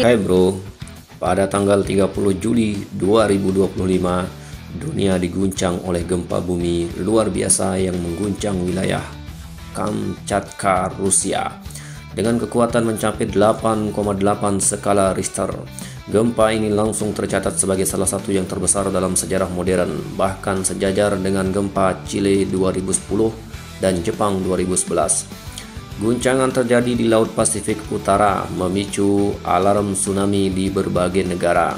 Hai bro, pada tanggal 30 Juli 2025, dunia diguncang oleh gempa bumi luar biasa yang mengguncang wilayah Kamchatka, Rusia dengan kekuatan mencapai 8,8 skala Richter. Gempa ini langsung tercatat sebagai salah satu yang terbesar dalam sejarah modern, bahkan sejajar dengan gempa Chile 2010 dan Jepang 2011. Guncangan terjadi di Laut Pasifik Utara, memicu alarm tsunami di berbagai negara.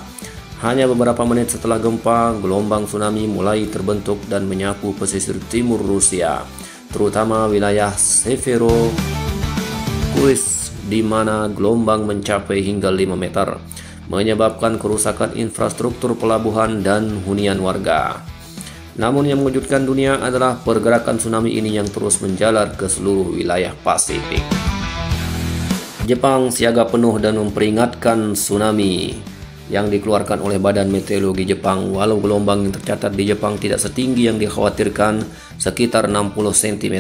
Hanya beberapa menit setelah gempa, gelombang tsunami mulai terbentuk dan menyapu pesisir timur Rusia, terutama wilayah Severodvinsk, di mana gelombang mencapai hingga 5 meter, menyebabkan kerusakan infrastruktur pelabuhan dan hunian warga. Namun yang mengejutkan dunia adalah pergerakan tsunami ini yang terus menjalar ke seluruh wilayah Pasifik. Jepang siaga penuh dan memperingatkan tsunami yang dikeluarkan oleh Badan Meteorologi Jepang. Walau gelombang yang tercatat di Jepang tidak setinggi yang dikhawatirkan, sekitar 60 cm,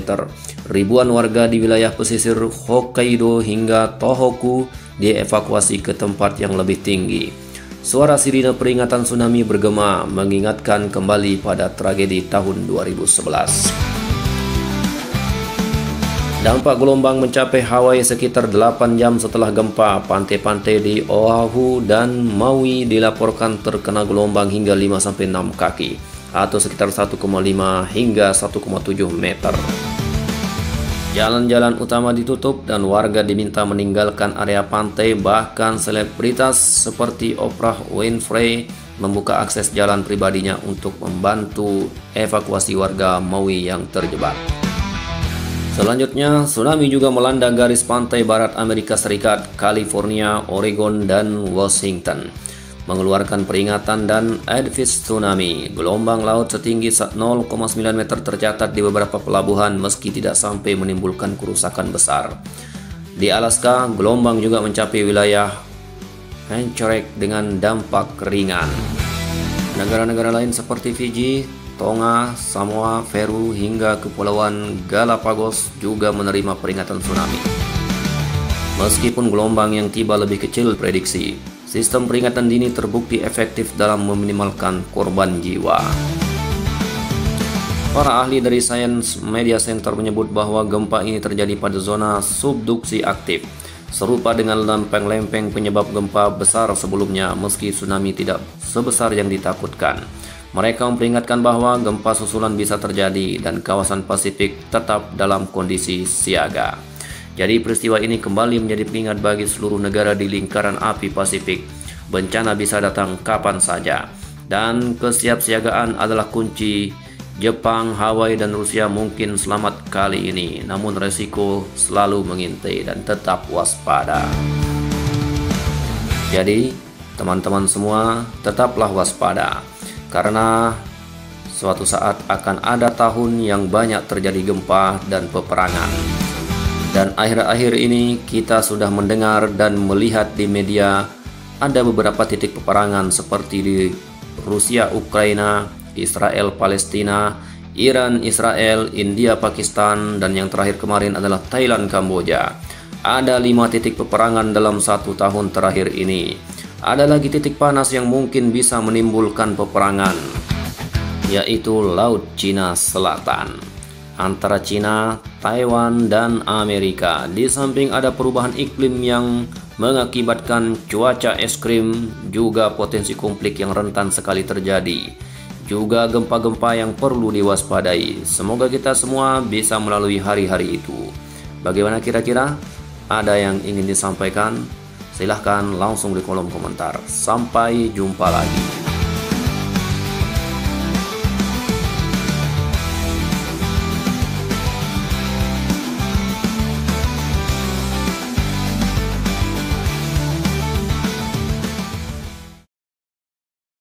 ribuan warga di wilayah pesisir Hokkaido hingga Tohoku dievakuasi ke tempat yang lebih tinggi. Suara sirine peringatan tsunami bergema, mengingatkan kembali pada tragedi tahun 2011. Dampak gelombang mencapai Hawaii sekitar 8 jam setelah gempa. Pantai-pantai di Oahu dan Maui dilaporkan terkena gelombang hingga 5-6 kaki, atau sekitar 1,5 hingga 1,7 meter. Jalan-jalan utama ditutup dan warga diminta meninggalkan area pantai. Bahkan selebritas seperti Oprah Winfrey membuka akses jalan pribadinya untuk membantu evakuasi warga Maui yang terjebak. Selanjutnya, tsunami juga melanda garis pantai barat Amerika Serikat, California, Oregon, dan Washington, mengeluarkan peringatan dan advice tsunami. Gelombang laut setinggi 0,9 meter tercatat di beberapa pelabuhan meski tidak sampai menimbulkan kerusakan besar. Di Alaska, gelombang juga mencapai wilayah Anchorage dengan dampak ringan. Negara-negara lain seperti Fiji, Tonga, Samoa, Peru, hingga Kepulauan Galapagos juga menerima peringatan tsunami. Meskipun gelombang yang tiba lebih kecil prediksi, sistem peringatan dini terbukti efektif dalam meminimalkan korban jiwa. Para ahli dari Science Media Center menyebut bahwa gempa ini terjadi pada zona subduksi aktif, serupa dengan lempeng-lempeng penyebab gempa besar sebelumnya, meski tsunami tidak sebesar yang ditakutkan. Mereka memperingatkan bahwa gempa susulan bisa terjadi dan kawasan Pasifik tetap dalam kondisi siaga. Jadi peristiwa ini kembali menjadi pengingat bagi seluruh negara di lingkaran api Pasifik. Bencana bisa datang kapan saja, dan kesiapsiagaan adalah kunci. Jepang, Hawaii, dan Rusia mungkin selamat kali ini, namun resiko selalu mengintai dan tetap waspada. Jadi teman-teman semua tetaplah waspada, karena suatu saat akan ada tahun yang banyak terjadi gempa dan peperangan. Dan akhir-akhir ini kita sudah mendengar dan melihat di media ada beberapa titik peperangan seperti di Rusia, Ukraina, Israel, Palestina, Iran, Israel, India, Pakistan, dan yang terakhir kemarin adalah Thailand, Kamboja. Ada 5 titik peperangan dalam 1 tahun terakhir ini. Ada lagi titik panas yang mungkin bisa menimbulkan peperangan, yaitu Laut Cina Selatan antara Cina, Taiwan, dan Amerika. Di samping ada perubahan iklim yang mengakibatkan cuaca ekstrim, juga potensi konflik yang rentan sekali terjadi, juga gempa-gempa yang perlu diwaspadai. Semoga kita semua bisa melalui hari-hari itu. Bagaimana kira-kira? Ada yang ingin disampaikan? Silahkan langsung di kolom komentar. Sampai jumpa lagi.